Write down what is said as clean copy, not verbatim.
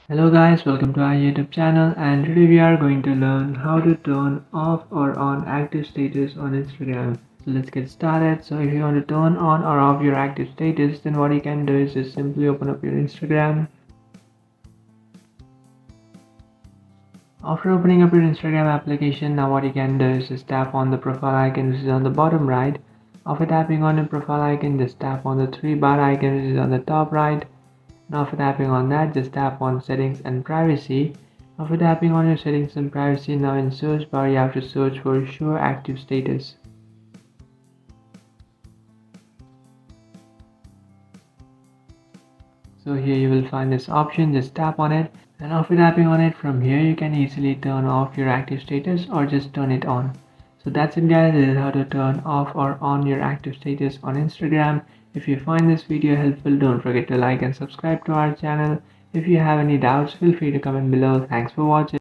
Hello guys, welcome to our YouTube channel, and today we are going to learn how to turn off or on active status on Instagram. So let's get started. So if you want to turn on or off your active status, then what you can do is just simply open up your Instagram. After opening up your Instagram application, now what you can do is just tap on the profile icon which is on the bottom right. After tapping on your profile icon, just tap on the three bar icon which is on the top right. Now after tapping on that, just tap on settings and privacy. After tapping on your settings and privacy, now in search bar you have to search for show active status. So here you will find this option, just tap on it, and after tapping on it, from here you can easily turn off your active status or just turn it on. So that's it guys, this is how to turn off or on your active status on Instagram. If you find this video helpful, don't forget to like and subscribe to our channel. If you have any doubts, feel free to comment below. Thanks for watching.